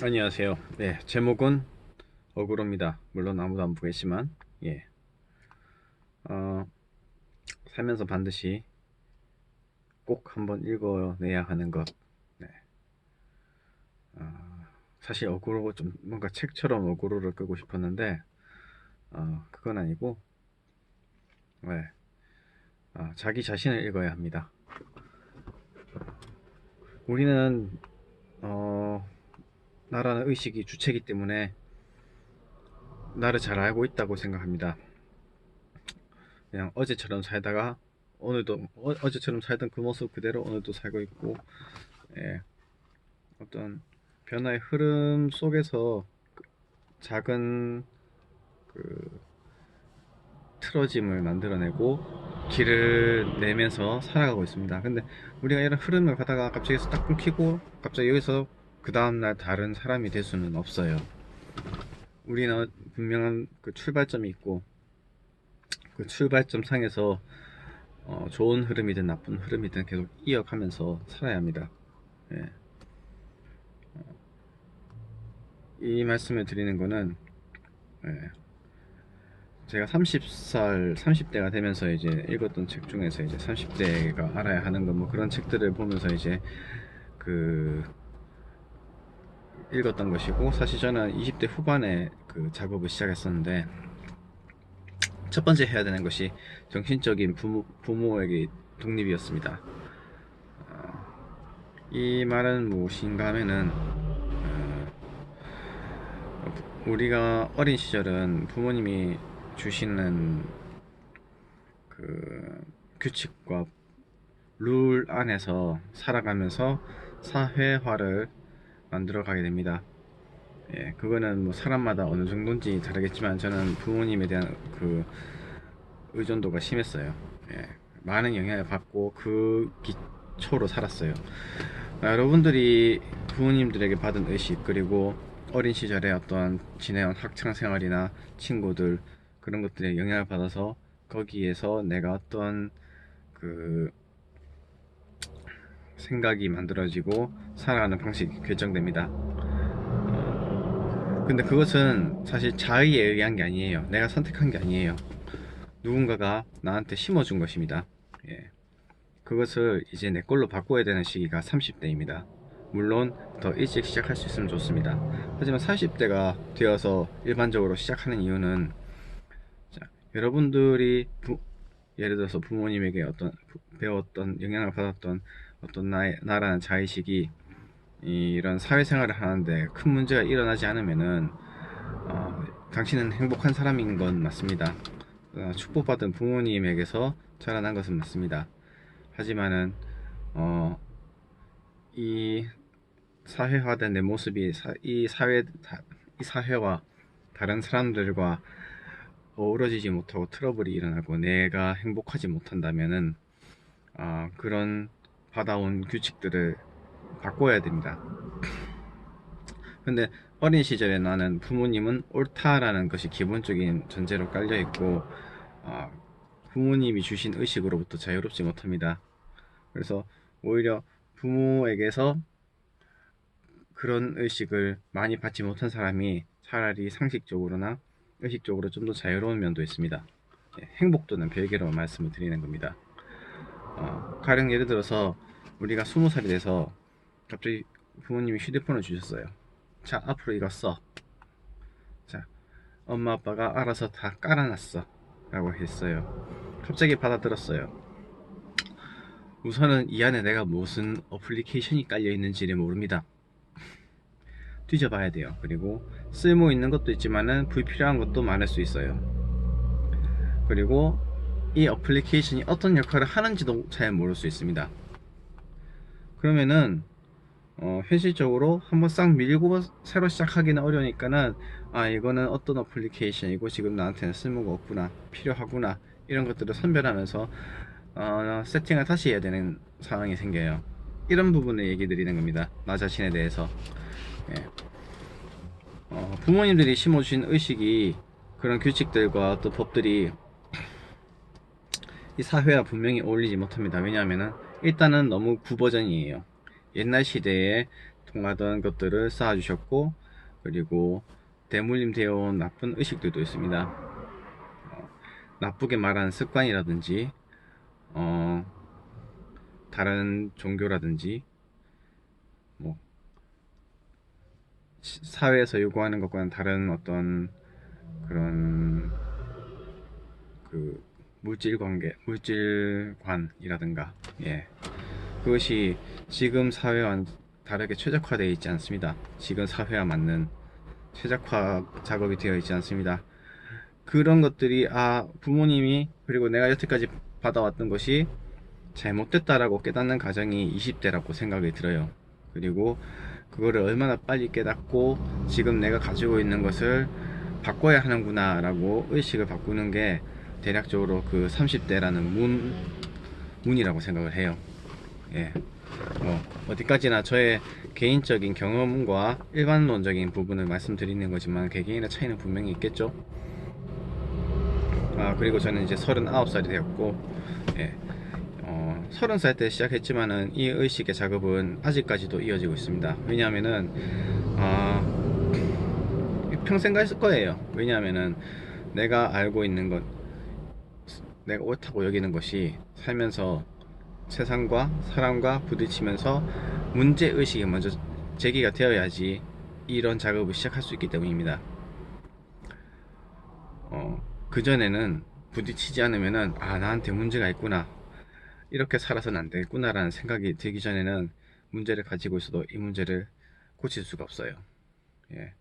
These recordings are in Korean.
안녕하세요. 네, 제목은 어그로입니다. 물론 아무도 안 보겠지만, 예, 어, 살면서 반드시 꼭 한번 읽어내야 하는 것. 네, 사실 어그로 좀 뭔가 책처럼 어그로를 끄고 싶었는데, 그건 아니고, 네, 자기 자신을 읽어야 합니다. 우리는 어, 나라는 의식이 주체이기 때문에 나를 잘 알고 있다고 생각합니다. 그냥 어제처럼 살다가 오늘도 어제처럼 살던 그 모습 그대로 오늘도 살고 있고, 예, 어떤 변화의 흐름 속에서 작은 그 틀어짐을 만들어내고 길을 내면서 살아가고 있습니다. 근데 우리가 이런 흐름을 가다가 갑자기 딱 끊기고 갑자기 여기서 그 다음날 다른 사람이 될 수는 없어요. 우리는 분명한 그 출발점이 있고 그 출발점 상에서 좋은 흐름이든 나쁜 흐름이든 계속 이어가면서 살아야 합니다. 예. 이 말씀을 드리는 거는, 예, 제가 30대가 되면서 이제 읽었던 책 중에서 이제 30대가 알아야 하는 거 뭐 그런 책들을 보면서 이제 그 읽었던 것이고, 사실 저는 20대 후반에 그 작업을 시작했었는데 첫 번째 해야 되는 것이 정신적인 부모에게 독립이었습니다. 이 말은 무엇인가 하면은, 우리가 어린 시절은 부모님이 주시는 그 규칙과 룰 안에서 살아가면서 사회화를 만들어 가게 됩니다. 예, 그거는 뭐 사람마다 어느 정도인지 다르겠지만 저는 부모님에 대한 그 의존도가 심했어요. 예, 많은 영향을 받고 그 기초로 살았어요. 여러분들이 부모님들에게 받은 의식, 그리고 어린 시절에 어떤 지내온 학창 생활이나 친구들, 그런 것들에 영향을 받아서 거기에서 내가 어떤 그 생각이 만들어지고 살아가는 방식이 결정됩니다. 근데 그것은 사실 자의에 의한 게 아니에요. 내가 선택한 게 아니에요. 누군가가 나한테 심어준 것입니다. 예. 그것을 이제 내 걸로 바꿔야 되는 시기가 30대입니다. 물론 더 일찍 시작할 수 있으면 좋습니다. 하지만 40대가 되어서 일반적으로 시작하는 이유는, 자, 여러분들이 예를 들어서 부모님에게 배웠던 영향을 받았던 어떤 나라는 자의식이 이런 사회생활을 하는데 큰 문제가 일어나지 않으면은 당신은 행복한 사람인 건 맞습니다. 축복받은 부모님에게서 자라난 것은 맞습니다. 하지만은 어, 이 사회화된 내 모습이 이 사회와 다른 사람들과 어우러지지 못하고 트러블이 일어나고 내가 행복하지 못한다면은 그런 받아온 규칙들을 바꿔야 됩니다. 근데 어린 시절에 나는 부모님은 옳다라는 것이 기본적인 전제로 깔려 있고, 어, 부모님이 주신 의식으로부터 자유롭지 못합니다. 그래서 오히려 부모에게서 그런 의식을 많이 받지 못한 사람이 차라리 상식적으로나 의식적으로 좀 더 자유로운 면도 있습니다. 예, 행복도는 별개로 말씀을 드리는 겁니다. 가령 예를 들어서 우리가 20살이 돼서 갑자기 부모님이 휴대폰을 주셨어요. 자, 앞으로 이거 써. 자, 엄마 아빠가 알아서 다 깔아놨어 라고 했어요. 갑자기 받아들었어요. 우선은 이 안에 내가 무슨 어플리케이션이 깔려 있는지를 모릅니다. 뒤져봐야 돼요. 그리고 쓸모 있는 것도 있지만은 불필요한 것도 많을 수 있어요. 그리고 이 어플리케이션이 어떤 역할을 하는지도 잘 모를 수 있습니다. 그러면은 현실적으로 한번 싹 밀고 새로 시작하기는 어려우니까는, 이거는 어떤 어플리케이션이고 지금 나한테는 쓸모가 없구나, 필요하구나, 이런 것들을 선별하면서 세팅을 다시 해야 되는 상황이 생겨요. 이런 부분을 얘기 드리는 겁니다. 나 자신에 대해서. 예. 부모님들이 심어주신 의식이, 그런 규칙들과 또 법들이 이 사회와 분명히 어울리지 못합니다. 왜냐하면은 일단은 너무 구버전이에요. 옛날 시대에 통하던 것들을 쌓아주셨고, 그리고 대물림 되어 온 나쁜 의식들도 있습니다. 나쁘게 말하는 습관이라든지 어, 다른 종교라든지 뭐 사회에서 요구하는 것과는 다른 어떤 그런 그 물질 관계, 물질관이라든가, 예, 그것이 지금 사회와는 다르게 최적화되어 있지 않습니다. 지금 사회와 맞는 최적화 작업이 되어 있지 않습니다. 그런 것들이, 부모님이, 그리고 내가 여태까지 받아왔던 것이 잘못됐다라고 깨닫는 가정이 20대라고 생각이 들어요. 그리고 그거를 얼마나 빨리 깨닫고 지금 내가 가지고 있는 것을 바꿔야 하는구나 라고 의식을 바꾸는 게 대략적으로 그 30대라는 문이라고 생각을 해요. 예. 어디까지나 저의 개인적인 경험과 일반론적인 부분을 말씀드리는 거지만 개개인의 차이는 분명히 있겠죠. 그리고 저는 이제 39살이 되었고, 예, 30살 때 시작했지만은 이 의식의 작업은 아직까지도 이어지고 있습니다. 왜냐하면은 평생 갈 거예요. 왜냐하면은 내가 알고 있는 것, 내가 옳다고 여기는 것이 살면서 세상과 사람과 부딪히면서 문제의식이 먼저 제기가 되어야지 이런 작업을 시작할 수 있기 때문입니다. 그전에는 부딪히지 않으면은 나한테 문제가 있구나, 이렇게 살아서는 안 되겠구나 라는 생각이 들기 전에는 문제를 가지고 있어도 이 문제를 고칠 수가 없어요. 예.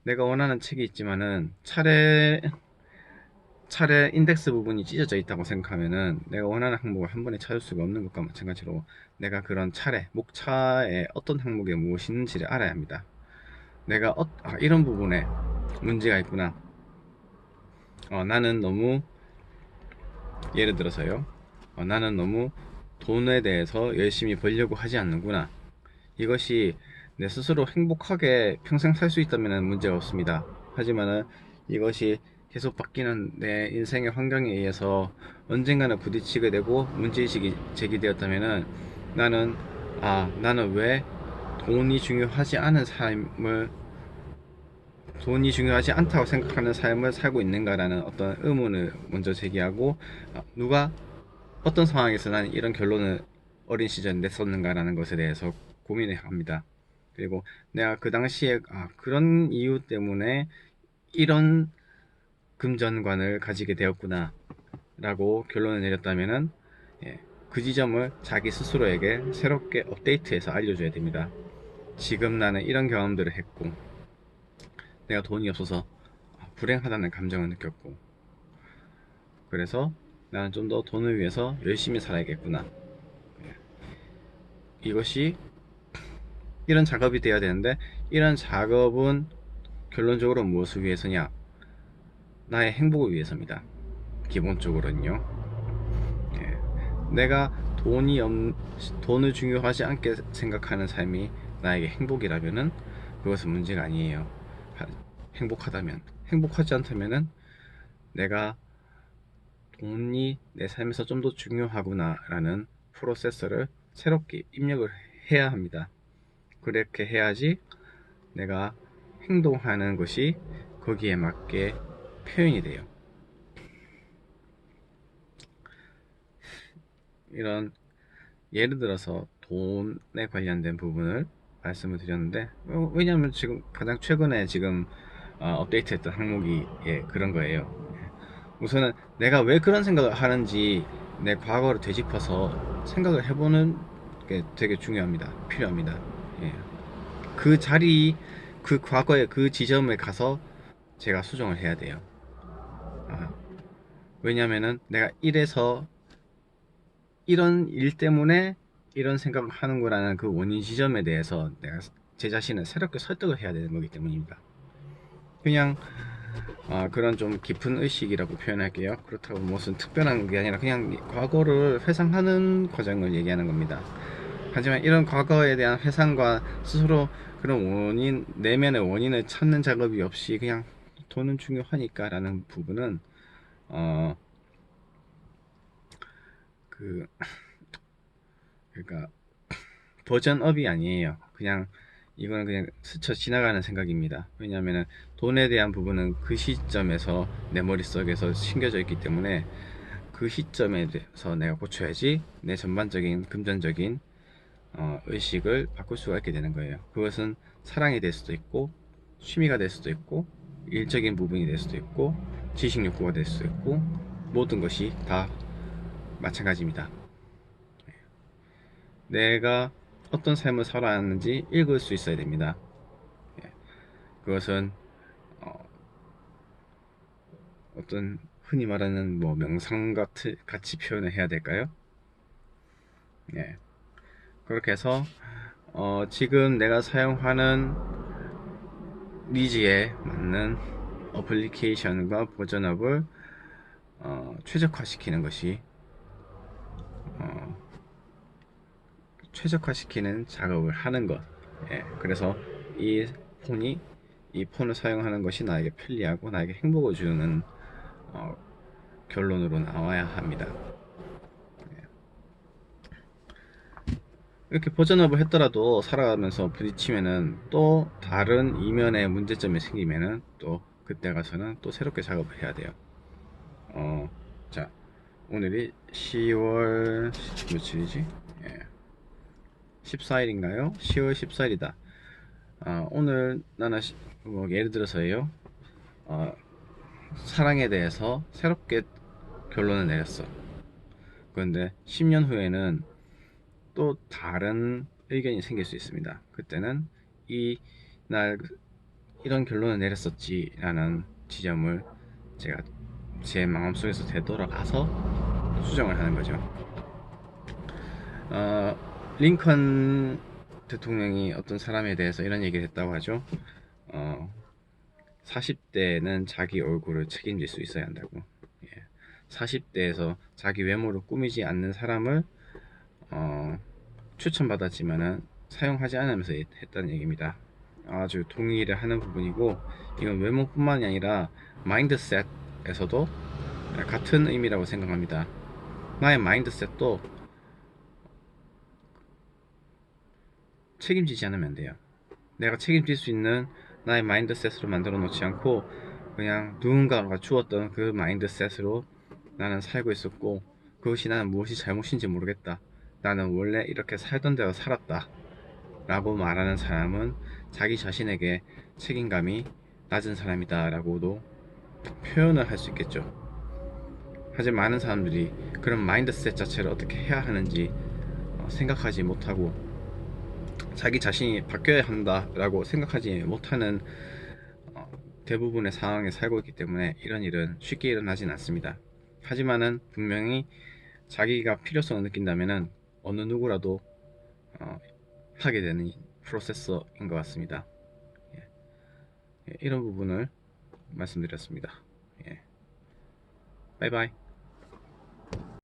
내가 원하는 책이 있지만은 차례 인덱스 부분이 찢어져 있다고 생각하면은 내가 원하는 항목을 한 번에 찾을 수가 없는 것과 마찬가지로 내가 그런 목차에 어떤 항목에 무엇이 있는지를 알아야 합니다. 내가 이런 부분에 문제가 있구나. 나는 너무, 예를 들어서요, 나는 너무 돈에 대해서 열심히 벌려고 하지 않는구나. 이것이 내 스스로 행복하게 평생 살 수 있다면 문제가 없습니다. 하지만은 이것이 계속 바뀌는 내 인생의 환경에 의해서 언젠가는 부딪히게 되고 문제의식이 제기되었다면은 나는 왜 돈이 중요하지 않은 삶을, 돈이 중요하지 않다고 생각하는 삶을 살고 있는가라는 어떤 의문을 먼저 제기하고, 누가 어떤 상황에서 난 이런 결론을 어린 시절에 냈었는가라는 것에 대해서 고민을 합니다. 그리고 내가 그 당시에 그런 이유 때문에 이런 금전관을 가지게 되었구나 라고 결론을 내렸다면은, 예, 그 지점을 자기 스스로에게 새롭게 업데이트해서 알려줘야 됩니다. 지금 나는 이런 경험들을 했고, 내가 돈이 없어서 불행하다는 감정을 느꼈고, 그래서 나는 좀 더 돈을 위해서 열심히 살아야겠구나. 이것이 이런 작업이 돼야 되는데, 이런 작업은 결론적으로 무엇을 위해서냐? 나의 행복을 위해서입니다. 기본적으로는요. 예. 내가 돈을 중요하지 않게 생각하는 삶이 나에게 행복이라면은 그것은 문제가 아니에요. 행복하다면. 행복하지 않다면은 내가 돈이 내 삶에서 좀 더 중요하구나라는 프로세서를 새롭게 입력을 해야 합니다. 그렇게 해야지 내가 행동하는 것이 거기에 맞게 표현이 돼요. 이런, 예를 들어서 돈에 관련된 부분을 말씀을 드렸는데, 왜냐하면 지금 가장 최근에 지금 업데이트했던 항목이, 그런 거예요. 우선은 내가 왜 그런 생각을 하는지 내 과거를 되짚어서 생각을 해보는 게 되게 중요합니다. 필요합니다. 예. 그 자리, 그 과거의 그 지점에 가서 제가 수정을 해야 돼요. 왜냐면은 내가 이래서 이런 일 때문에 이런 생각을 하는구나는 그 원인 지점에 대해서 내가 제 자신을 새롭게 설득을 해야 되는 거기 때문입니다. 그냥 그런 좀 깊은 의식이라고 표현할게요. 그렇다고 무슨 특별한 게 아니라 그냥 과거를 회상하는 과정을 얘기하는 겁니다. 하지만 이런 과거에 대한 회상과 스스로 그런 내면의 원인을 찾는 작업이 없이 그냥 돈은 중요하니까 라는 부분은, 어, 그, 그러니까 버전업이 아니에요. 그냥 이거는 그냥 스쳐 지나가는 생각입니다. 왜냐하면 돈에 대한 부분은 그 시점에서 내 머릿속에서 심겨져 있기 때문에 그 시점에 대해서 내가 고쳐야지 내 전반적인 금전적인 의식을 바꿀 수가 있게 되는 거예요. 그것은 사랑이 될 수도 있고 취미가 될 수도 있고 일적인 부분이 될 수도 있고 지식 욕구가 될 수도 있고 모든 것이 다 마찬가지입니다. 내가 어떤 삶을 살아왔는지 읽을 수 있어야 됩니다. 그것은 어떤 흔히 말하는 뭐 명상 같이 표현을 해야 될까요? 예. 그렇게 해서 지금 내가 사용하는 니즈에 맞는 어플리케이션과 버전업을 최적화시키는 것이 최적화시키는 작업을 하는 것. 예. 그래서 이 폰이 이 폰을 사용하는 것이 나에게 편리하고 나에게 행복을 주는 어, 결론으로 나와야 합니다. 이렇게 버전업을 했더라도 살아가면서 부딪히면은 또 다른 이면의 문제점이 생기면은 또 그때 가서는 또 새롭게 작업을 해야 돼요. 자, 오늘이 10월 며칠이지? 예. 14일인가요? 10월 14일이다. 오늘 나는 뭐 예를 들어서요. 어, 사랑에 대해서 새롭게 결론을 내렸어. 그런데 10년 후에는 또 다른 의견이 생길 수 있습니다. 그때는 날 이런 결론을 내렸었지 라는 지점을 제가 제 마음속에서 되돌아가서 수정을 하는 거죠. 링컨 대통령이 어떤 사람에 대해서 이런 얘기를 했다고 하죠. 40대는 자기 얼굴을 책임질 수 있어야 한다고. 40대에서 자기 외모를 꾸미지 않는 사람을 추천받았지만은 사용하지 않으면서 했다는 얘기입니다. 아주 동의를 하는 부분이고, 이건 외모뿐만이 아니라 마인드셋에서도 같은 의미라고 생각합니다. 나의 마인드셋도 책임지지 않으면 돼요. 내가 책임질 수 있는 나의 마인드셋으로 만들어 놓지 않고 그냥 누군가가 주었던 그 마인드셋으로 나는 살고 있었고, 그것이 나는 무엇이 잘못인지 모르겠다, 나는 원래 이렇게 살던 대로 살았다 라고 말하는 사람은 자기 자신에게 책임감이 낮은 사람이다 라고도 표현을 할 수 있겠죠. 하지만 많은 사람들이 그런 마인드셋 자체를 어떻게 해야 하는지 생각하지 못하고 자기 자신이 바뀌어야 한다 라고 생각하지 못하는 대부분의 상황에 살고 있기 때문에 이런 일은 쉽게 일어나진 않습니다. 하지만은 분명히 자기가 필요성을 느낀다면은 어느 누구라도 하게 되는 프로세서인 것 같습니다. 이런 부분을 말씀드렸습니다. 바이바이.